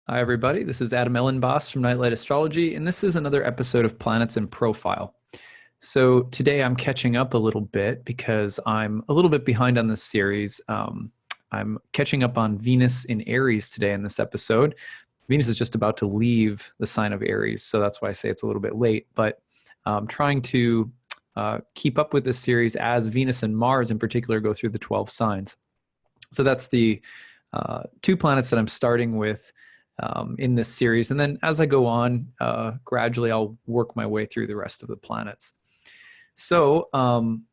Hi, everybody. This is Adam Elenbaas from Nightlight Astrology, and this is another episode of Planets in Profile. So today I'm catching up a little bit because I'm a little bit behind on this series. I'm catching up on Venus in Aries today in this episode. Venus is just about to leave the sign of Aries, so that's why I say it's a little bit late, but I'm trying to keep up with this series as Venus and Mars in particular go through the 12 signs. So that's the two planets that I'm starting with in this series. And then as I go on, gradually I'll work my way through the rest of the planets. So I'm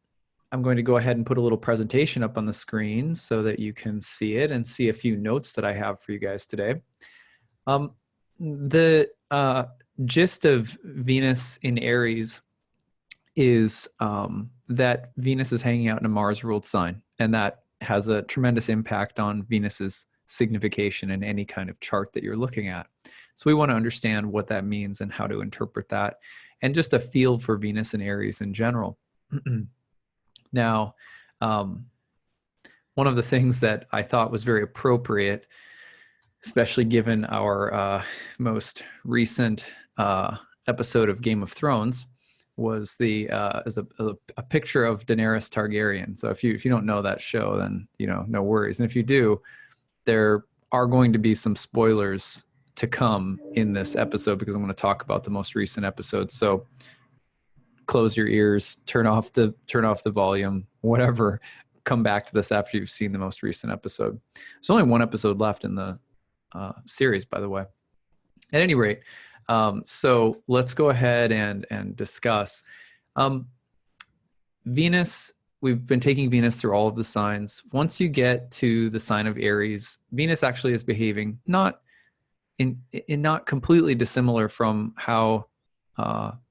going to go ahead and put a little presentation up on the screen so that you can see it and see a few notes that I have for you guys today. The gist of Venus in Aries is that Venus is hanging out in a Mars-ruled sign, and that has a tremendous impact on Venus's signification in any kind of chart that you're looking at. So we want to understand what that means and how to interpret that, and just a feel for Venus and Aries in general. Now, one of the things that I thought was very appropriate, especially given our most recent episode of Game of Thrones, was as a picture of Daenerys Targaryen. So if you don't know that show, then no worries. And if you do, there are going to be some spoilers to come in this episode because I'm going to talk about the most recent episode. So close your ears, turn off the volume, whatever. Come back to this after you've seen the most recent episode. There's only one episode left in the series, by the way. At any rate, so let's go ahead and discuss. Venus, we've been taking Venus through all of the signs. Once you get to the sign of Aries, Venus actually is behaving not completely dissimilar from how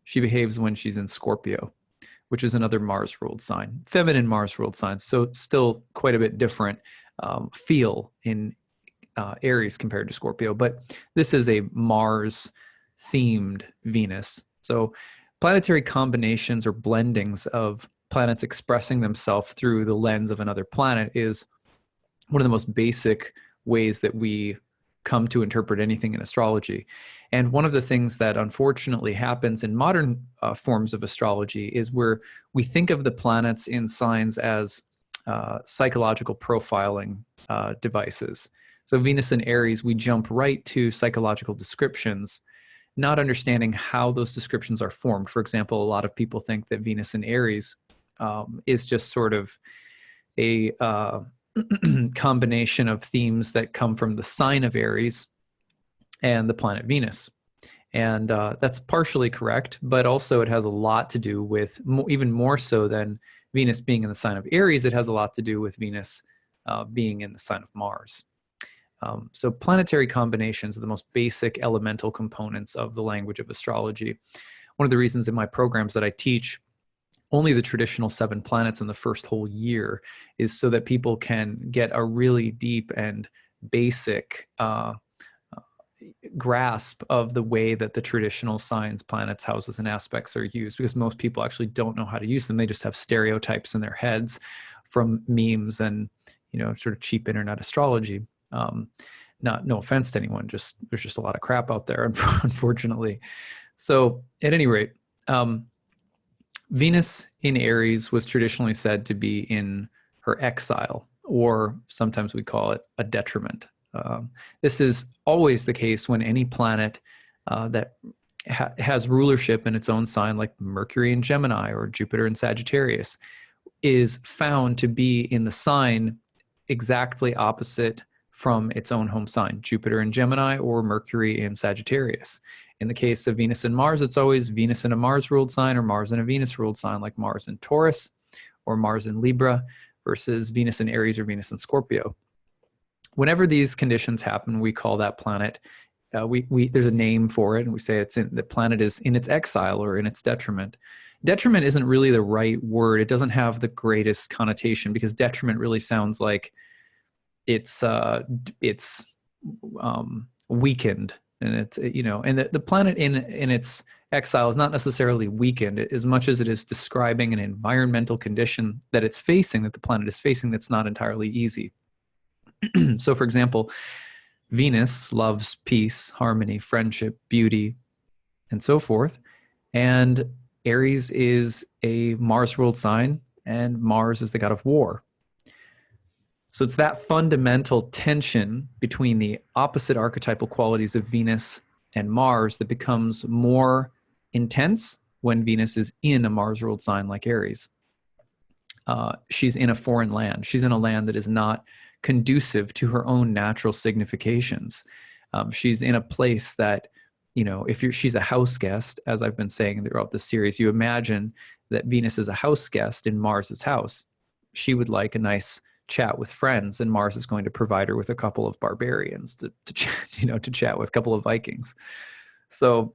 she behaves when she's in Scorpio, which is another Mars-ruled sign, feminine Mars-ruled sign. So still quite a bit different feel in Aries compared to Scorpio, but this is a Mars-themed Venus. So planetary combinations or blendings of planets expressing themselves through the lens of another planet is one of the most basic ways that we come to interpret anything in astrology. And one of the things that unfortunately happens in modern forms of astrology is where we think of the planets in signs as psychological profiling devices. So Venus and Aries, we jump right to psychological descriptions, not understanding how those descriptions are formed. For example, a lot of people think that Venus and Aries is just sort of a combination of themes that come from the sign of Aries and the planet Venus. And that's partially correct, but also it has a lot to do with, even more so than Venus being in the sign of Aries, it has a lot to do with Venus being in the sign of Mars. So planetary combinations are the most basic elemental components of the language of astrology. One of the reasons in my programs that I teach only the traditional 7 planets in the first whole year is so that people can get a really deep and basic grasp of the way that the traditional signs, planets, houses, and aspects are used, because most people actually don't know how to use them. They just have stereotypes in their heads from memes and sort of cheap internet astrology. No offense to anyone, there's just a lot of crap out there, unfortunately. So at any rate, Venus in Aries was traditionally said to be in her exile, or sometimes we call it a detriment. This is always the case when any planet that has rulership in its own sign, like Mercury in Gemini or Jupiter in Sagittarius, is found to be in the sign exactly opposite from its own home sign, Jupiter in Gemini or Mercury in Sagittarius. In the case of Venus and Mars, it's always Venus in a Mars-ruled sign or Mars in a Venus-ruled sign, like Mars in Taurus or Mars in Libra, versus Venus in Aries or Venus in Scorpio. Whenever these conditions happen, we call that planet, there's a name for it, and we say the planet is in its exile or in its detriment. Detriment isn't really the right word. It doesn't have the greatest connotation, because detriment really sounds like it's weakened, and it's and the planet in its exile is not necessarily weakened as much as it is describing an environmental condition that it's facing, that the planet is facing, that's not entirely easy. So, for example, Venus loves peace, harmony, friendship, beauty, and so forth. And Aries is a Mars ruled sign, and Mars is the god of war. So it's that fundamental tension between the opposite archetypal qualities of Venus and Mars that becomes more intense when Venus is in a Mars ruled sign like Aries. She's in a foreign land. She's in a land that is not conducive to her own natural significations. She's in a place that, if she's a house guest, as I've been saying throughout the series, you imagine that Venus is a house guest in Mars's house. She would like a nice chat with friends, and Mars is going to provide her with a couple of barbarians to chat with, a couple of Vikings. So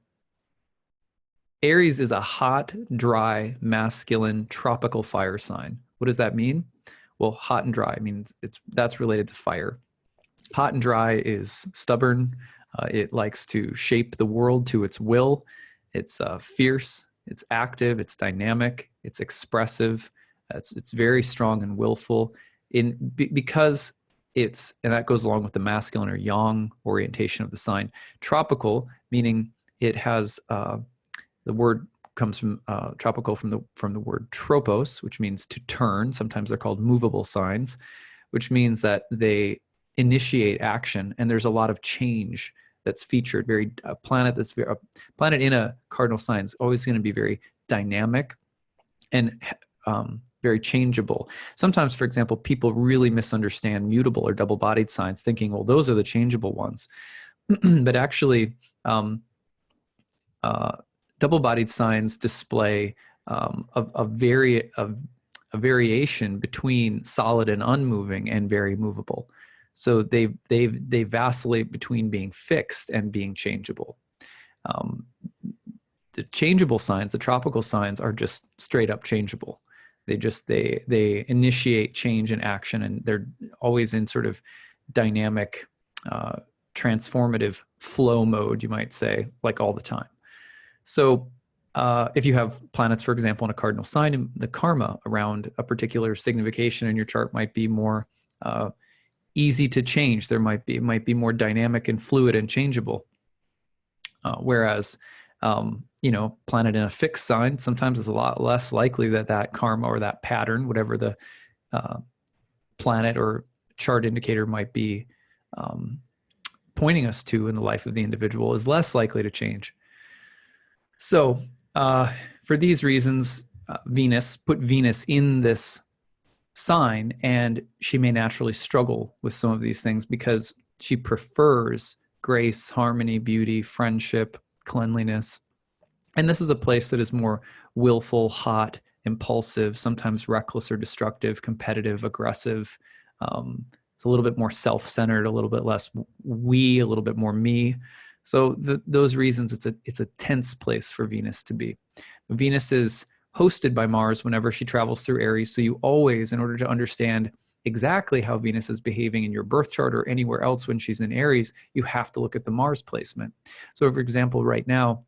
Aries is a hot, dry, masculine, tropical fire sign. What does that mean? Well, hot and dry means that's related to fire. Hot and dry is stubborn. It likes to shape the world to its will. It's fierce. It's active. It's dynamic. It's expressive. It's very strong and willful. Because and that goes along with the masculine or yang orientation of the sign. Tropical, meaning it has the word comes from tropical from the word tropos, which means to turn. Sometimes they're called movable signs, which means that they initiate action, and there's a lot of change that's featured. A planet in a cardinal sign is always going to be very dynamic and very changeable. Sometimes, for example, people really misunderstand mutable or double-bodied signs, thinking, well, those are the changeable ones. But actually, double-bodied signs display a variation between solid and unmoving and very movable. So they vacillate between being fixed and being changeable. The changeable signs, the tropical signs, are just straight up changeable. They initiate change and action, and they're always in sort of dynamic, transformative flow mode, you might say, like all the time. So if you have planets, for example, in a cardinal sign, the karma around a particular signification in your chart might be more easy to change. It might be more dynamic and fluid and changeable. Whereas planet in a fixed sign, sometimes it's a lot less likely that karma or that pattern, whatever the planet or chart indicator might be pointing us to in the life of the individual, is less likely to change. So for these reasons, put Venus in this sign, and she may naturally struggle with some of these things because she prefers grace, harmony, beauty, friendship, cleanliness. And this is a place that is more willful, hot, impulsive, sometimes reckless or destructive, competitive, aggressive. It's a little bit more self-centered, a little bit less we, a little bit more me. So those reasons, it's a tense place for Venus to be. Venus is hosted by Mars whenever she travels through Aries. So you always, in order to understand exactly how Venus is behaving in your birth chart or anywhere else when she's in Aries, you have to look at the Mars placement. So for example, right now,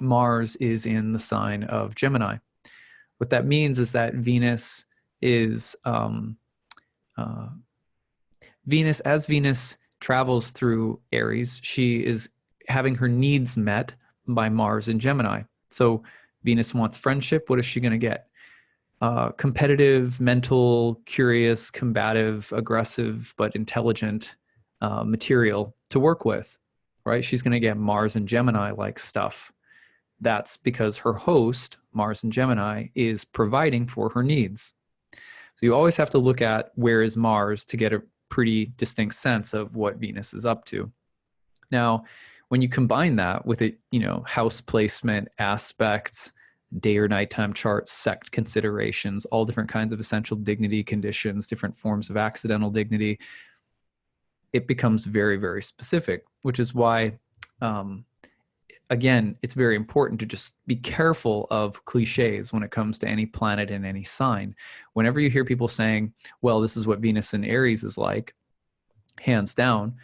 Mars is in the sign of Gemini. What that means is that Venus as Venus travels through Aries, she is having her needs met by Mars in Gemini. So Venus wants friendship. What is she going to get? Competitive, mental, curious, combative, aggressive, but intelligent material to work with, right? She's going to get Mars and Gemini-like stuff. That's because her host, Mars and Gemini, is providing for her needs. So you always have to look at where is Mars to get a pretty distinct sense of what Venus is up to. Now, when you combine that with house placement, aspects, day or nighttime charts, sect considerations, all different kinds of essential dignity conditions, different forms of accidental dignity, it becomes very, very specific, which is why, again, it's very important to just be careful of cliches when it comes to any planet in any sign. Whenever you hear people saying, well, this is what Venus in Aries is like, hands down,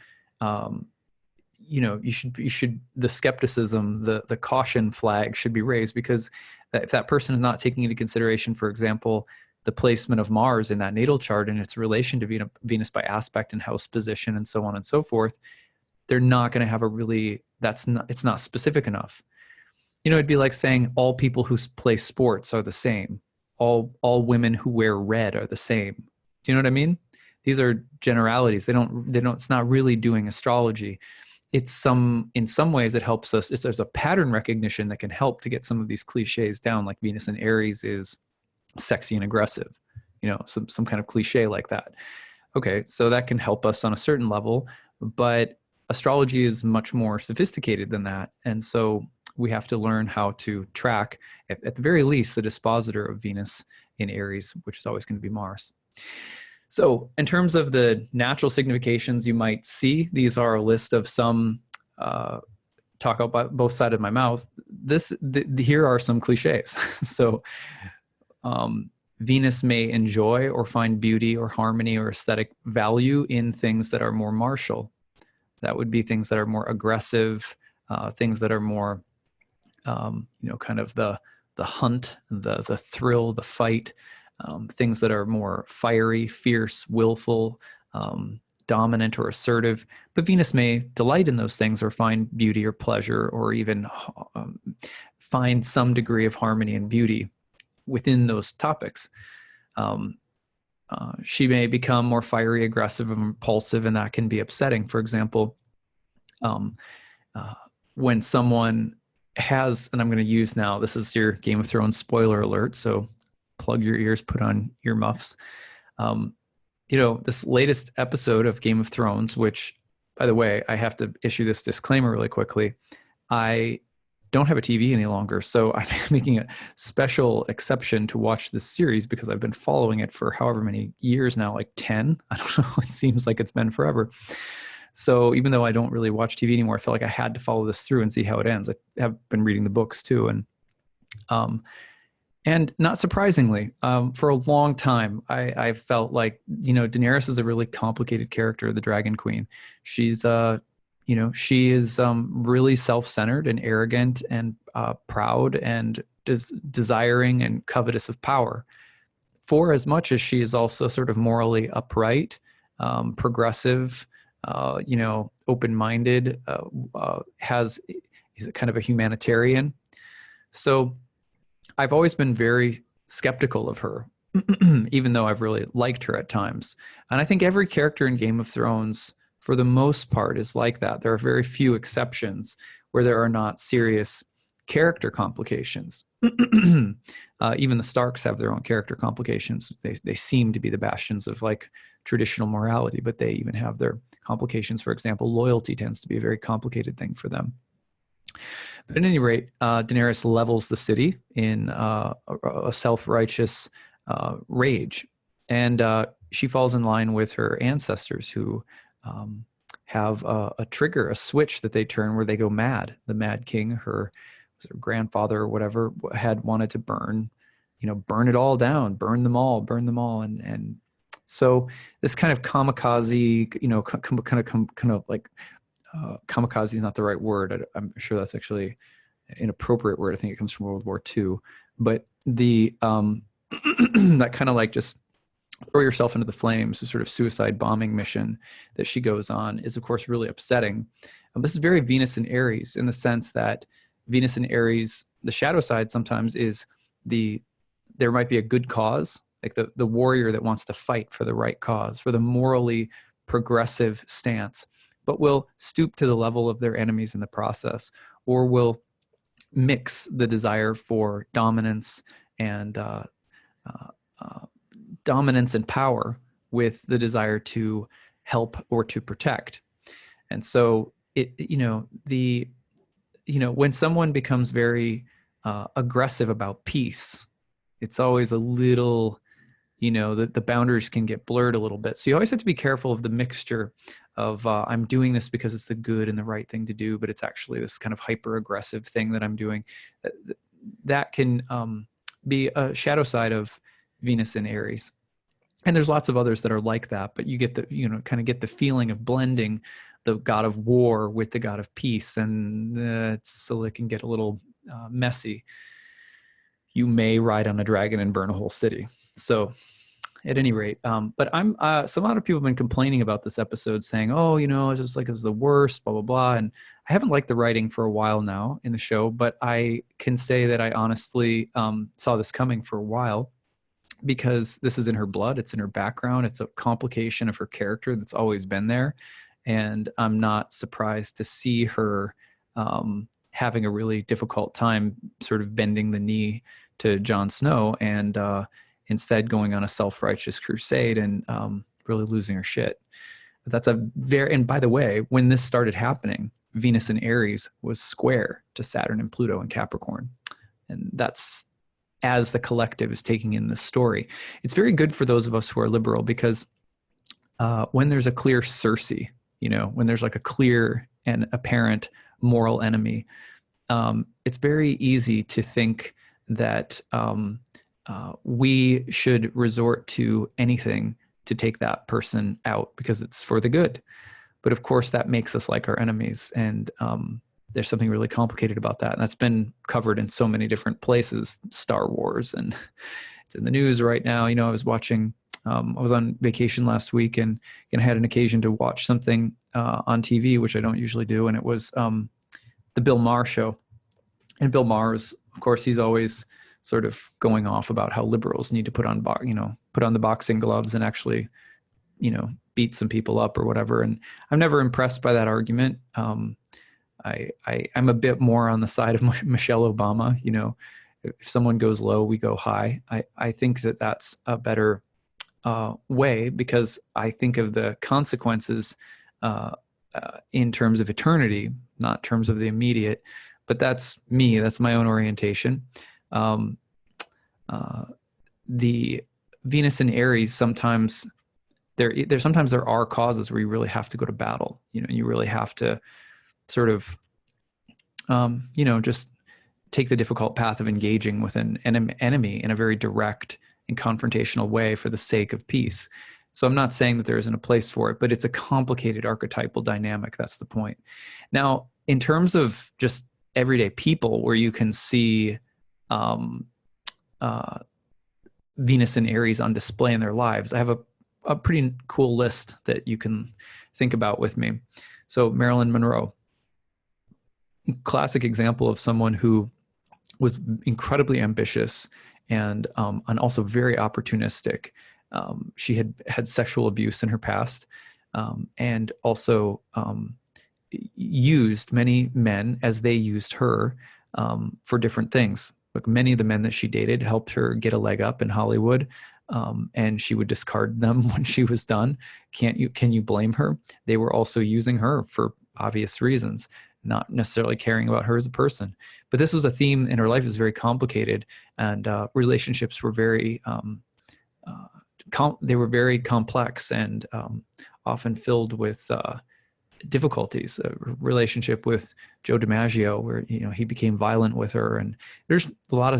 you should the skepticism, the caution flag should be raised, because if that person is not taking into consideration, for example, the placement of Mars in that natal chart and its relation to Venus by aspect and house position and so on and so forth, they're not going to have a really, it's not specific enough. You know, it'd be like saying all people who play sports are the same. All women who wear red are the same. Do you know what I mean? These are generalities. It's not really doing astrology. In some ways it helps us. There's a pattern recognition that can help to get some of these cliches down, like Venus in Aries is sexy and aggressive, you know, some kind of cliche like that. Okay, so that can help us on a certain level, but astrology is much more sophisticated than that. And so we have to learn how to track, at the very least, the dispositor of Venus in Aries, which is always going to be Mars. So in terms of the natural significations you might see, these are a list of some, talk about both sides of my mouth. Here are some cliches. So Venus may enjoy or find beauty or harmony or aesthetic value in things that are more martial. That would be things that are more aggressive, things that are more, kind of the hunt, the thrill, the fight, things that are more fiery, fierce, willful, dominant or assertive. But Venus may delight in those things or find beauty or pleasure or even find some degree of harmony and beauty within those topics. She may become more fiery, aggressive, and impulsive, and that can be upsetting. For example, when someone has, and I'm going to use now, this is your Game of Thrones spoiler alert, so plug your ears, put on earmuffs. This latest episode of Game of Thrones, which, by the way, I have to issue this disclaimer really quickly. I don't have a TV any longer, so I'm making a special exception to watch this series because I've been following it for however many years now, like 10. I don't know. It seems like it's been forever. So even though I don't really watch TV anymore, I felt like I had to follow this through and see how it ends. I have been reading the books too. And not surprisingly, for a long time, I felt like, Daenerys is a really complicated character, the Dragon Queen. She's, she is really self-centered and arrogant and proud and desiring and covetous of power, for as much as she is also sort of morally upright, progressive, open-minded, is kind of a humanitarian. So I've always been very skeptical of her, even though I've really liked her at times. And I think every character in Game of Thrones, for the most part, is like that. There are very few exceptions where there are not serious character complications. Even the Starks have their own character complications. They seem to be the bastions of like traditional morality, but they even have their complications. For example, loyalty tends to be a very complicated thing for them. But at any rate, Daenerys levels the city in a self-righteous rage. And she falls in line with her ancestors who have a trigger, a switch that they turn where they go mad. The Mad King, her grandfather or whatever, had wanted to burn it all down, burn them all. And so this kind of kamikaze, kind of like, kamikaze is not the right word. I'm sure that's actually an inappropriate word. I think it comes from World War II. But the that kind of like just throw yourself into the flames, the sort of suicide bombing mission that she goes on is, of course, really upsetting. This is very Venus in Aries in the sense that Venus in Aries, the shadow side sometimes is there might be a good cause, like the warrior that wants to fight for the right cause, for the morally progressive stance, but will stoop to the level of their enemies in the process, or will mix the desire for dominance and power with the desire to help or to protect. And so when someone becomes very aggressive about peace, it's always a little, the boundaries can get blurred a little bit. So you always have to be careful of the mixture of I'm doing this because it's the good and the right thing to do, but it's actually this kind of hyper aggressive thing that I'm doing. That can be a shadow side of Venus in Aries. And there's lots of others that are like that, but you get kind of get the feeling of blending the god of war with the god of peace, and so it can get a little messy. You may ride on a dragon and burn a whole city. So at any rate, but I'm some other people have been complaining about this episode, saying, "Oh, it's just like it's the worst, blah blah blah." And I haven't liked the writing for a while now in the show, but I can say that I honestly saw this coming for a while, because this is in her blood, it's in her background, it's a complication of her character that's always been there, and I'm not surprised to see her having a really difficult time sort of bending the knee to Jon Snow, and instead going on a self-righteous crusade and really losing her shit. And by the way, when this started happening, Venus in Aries was square to Saturn and Pluto in Capricorn. And that's as the collective is taking in this story. It's very good for those of us who are liberal, because when there's a clear Circe, when there's like a clear and apparent moral enemy, it's very easy to think that we should resort to anything to take that person out because it's for the good. But of course, that makes us like our enemies. And there's something really complicated about that. And that's been covered in so many different places, Star Wars, and it's in the news right now. I was watching, I was on vacation last week, and I had an occasion to watch something on TV, which I don't usually do. And it was the Bill Maher show. And Bill Maher is, of course, he's always sort of going off about how liberals need to put on the boxing gloves and actually, beat some people up or whatever. And I'm never impressed by that argument. I'm a bit more on the side of Michelle Obama. If someone goes low, we go high. I think that that's a better way, because I think of the consequences in terms of eternity, not terms of the immediate. But that's me. That's my own orientation. The Venus in Aries, sometimes there are causes where you really have to go to battle. You really have to sort of, just take the difficult path of engaging with an enemy in a very direct and confrontational way for the sake of peace. So I'm not saying that there isn't a place for it, but it's a complicated archetypal dynamic. That's the point. Now, in terms of just everyday people where you can see Venus and Aries on display in their lives, I have a pretty cool list that you can think about with me. So Marilyn Monroe, classic example of someone who was incredibly ambitious and also very opportunistic. She had sexual abuse in her past, and also used many men as they used her for different things. Like, many of the men that she dated helped her get a leg up in Hollywood, and she would discard them when she was done. Can you blame her? They were also using her for obvious reasons, not necessarily caring about her as a person. But this was a theme in her life. It was very complicated, and relationships were very they were very complex and often filled with difficulties. A relationship with Joe DiMaggio, where he became violent with her, and there's a lot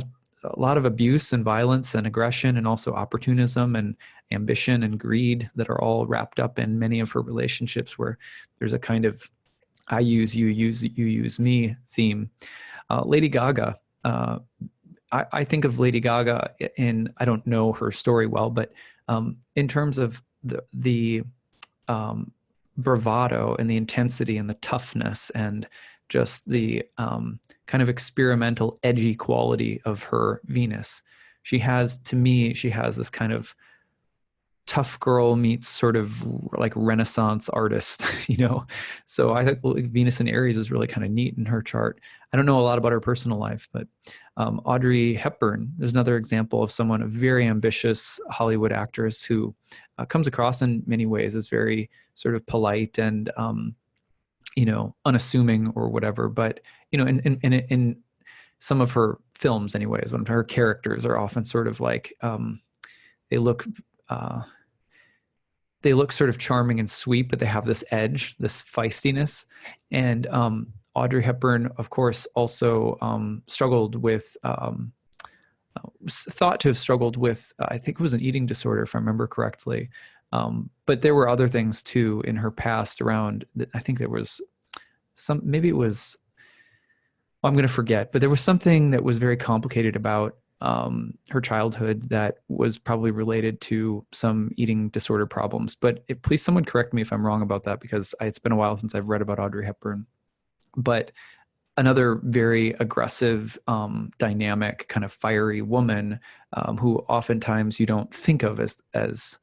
of abuse and violence and aggression, and also opportunism and ambition and greed that are all wrapped up in many of her relationships, where there's a kind of I use you, you use me theme. Lady Gaga. I think of Lady Gaga I don't know her story well, but in terms of the bravado and the intensity and the toughness and just the kind of experimental, edgy quality of her Venus, she has this kind of tough girl meets sort of like Renaissance artist, So I think Venus in Aries is really kind of neat in her chart. I don't know a lot about her personal life, but Audrey Hepburn is another example of someone, a very ambitious Hollywood actress who comes across in many ways as very sort of polite and, unassuming or whatever. But, in some of her films anyways, when her characters are often sort of like, they look sort of charming and sweet, but they have this edge, this feistiness. And Audrey Hepburn, of course, also struggled with, thought to have struggled with, I think it was an eating disorder, if I remember correctly. But there were other things too in her past around, I think there was maybe it was, I'm going to forget, but there was something that was very complicated about her childhood that was probably related to some eating disorder problems. But please, someone correct me if I'm wrong about that, because it's been a while since I've read about Audrey Hepburn. But another very aggressive, dynamic, kind of fiery woman, who oftentimes you don't think of as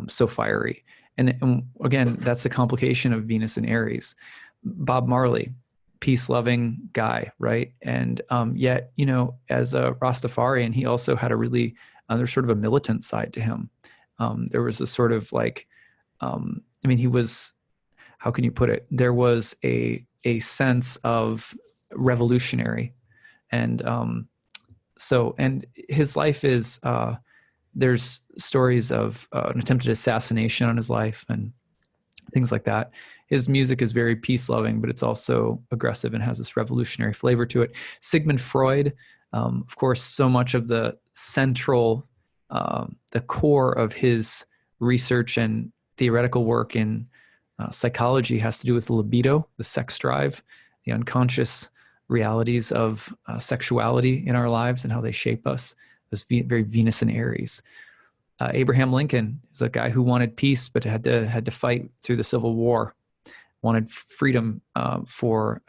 so fiery. And again, that's the complication of Venus and Aries. Bob Marley, peace-loving guy, right? And yet, as a Rastafarian, he also had a really, there's sort of a militant side to him. There was a sort of like, he was, how can you put it? There was a sense of revolutionary, and and his life is, there's stories of an attempted assassination on his life and things like that. His music is very peace-loving, but it's also aggressive and has this revolutionary flavor to it. Sigmund Freud, of course, so much of the central, the core of his research and theoretical work in psychology has to do with the libido, the sex drive, the unconscious realities of sexuality in our lives and how they shape us. It was very Venus and Aries. Abraham Lincoln is a guy who wanted peace, but had to fight through the Civil War. Wanted freedom for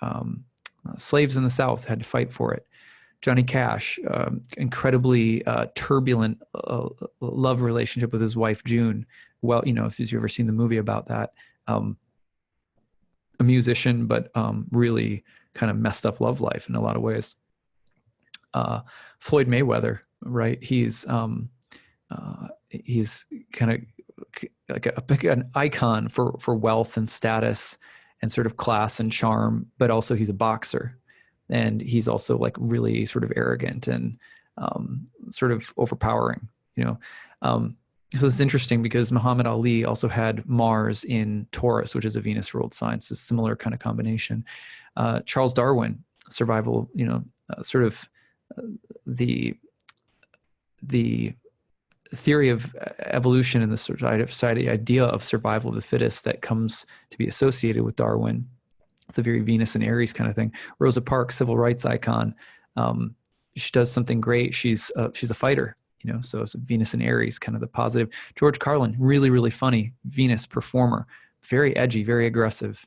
slaves in the South, had to fight for it. Johnny Cash, incredibly turbulent love relationship with his wife June. Well, if you've ever seen the movie about that, a musician, but really kind of messed up love life in a lot of ways. Floyd Mayweather, right? He's kind of like an icon for wealth and status and sort of class and charm, but also he's a boxer, and he's also like really sort of arrogant and sort of overpowering, So it's interesting because Muhammad Ali also had Mars in Taurus, which is a Venus ruled sign, so similar kind of combination. Charles Darwin, survival, sort of the theory of evolution and the sort of idea of survival of the fittest that comes to be associated with Darwin. It's a very Venus and Aries kind of thing. Rosa Parks, civil rights icon. She does something great. She's a fighter, so it's Venus and Aries, kind of the positive. George Carlin, really, really funny, Venus performer, very edgy, very aggressive,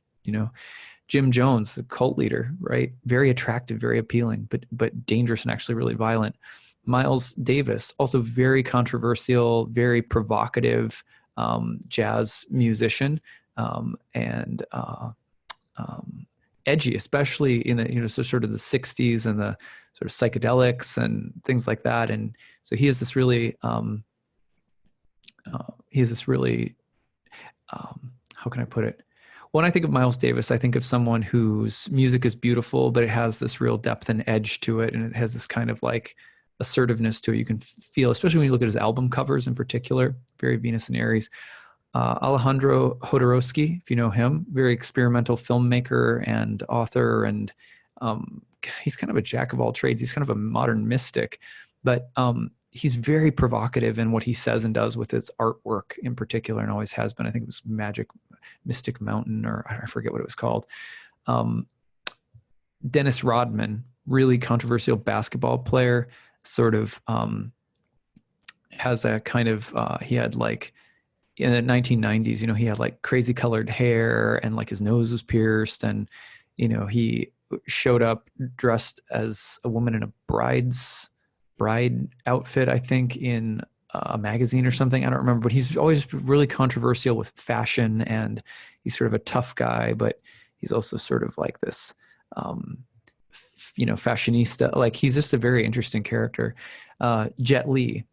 Jim Jones, the cult leader, right? Very attractive, very appealing, but dangerous and actually really violent. Miles Davis, also very controversial, very provocative jazz musician, and edgy, especially in the sort of the 60s and the sort of psychedelics and things like that. And so he has this really, how can I put it? When I think of Miles Davis, I think of someone whose music is beautiful, but it has this real depth and edge to it, and it has this kind of like assertiveness to it. You can feel, especially when you look at his album covers in particular, very Venus and Aries. Alejandro Jodorowsky, if you know him, very experimental filmmaker and author, and he's kind of a jack of all trades. He's kind of a modern mystic, but he's very provocative in what he says and does with his artwork in particular, and always has been. I think it was Mystic Mountain, or I forget what it was called. Dennis Rodman, really controversial basketball player, sort of has a kind of, he had like, in the 1990s, he had like crazy colored hair and like his nose was pierced, and, he showed up dressed as a woman in a bride outfit, I think, in a magazine or something. I don't remember, but he's always really controversial with fashion, and he's sort of a tough guy, but he's also sort of like this, fashionista. Like, he's just a very interesting character. Jet Li,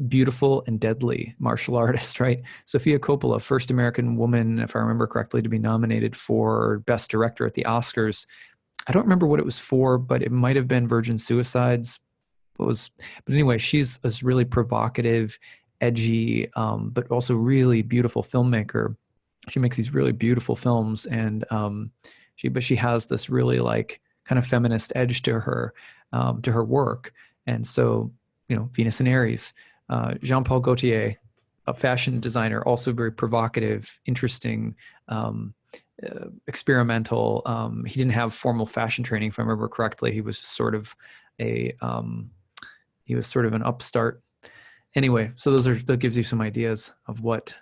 beautiful and deadly martial artist, right? Sofia Coppola, first American woman, if I remember correctly, to be nominated for Best Director at the Oscars. I don't remember what it was for, but it might have been Virgin Suicides. But anyway, she's this really provocative, edgy, but also really beautiful filmmaker. She makes these really beautiful films, and she has this really like kind of feminist edge to her work. And so, Venus and Aries. Jean-Paul Gaultier, a fashion designer, also very provocative, interesting, experimental. He didn't have formal fashion training, if I remember correctly. He was sort of He was sort of an upstart. Anyway, so that gives you some ideas of what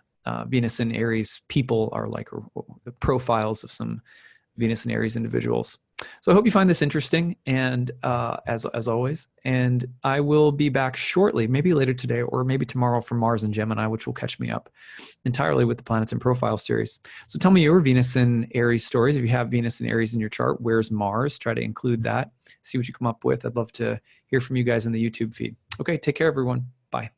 Venus and Aries people are like, or the profiles of some Venus and Aries individuals. So I hope you find this interesting, and as always, and I will be back shortly, maybe later today or maybe tomorrow, for Mars and Gemini, which will catch me up entirely with the Planets and Profile series. So tell me your Venus and Aries stories. If you have Venus and Aries in your chart, where's Mars? Try to include that. See what you come up with. I'd love to hear from you guys in the YouTube feed. Okay, take care, everyone. Bye.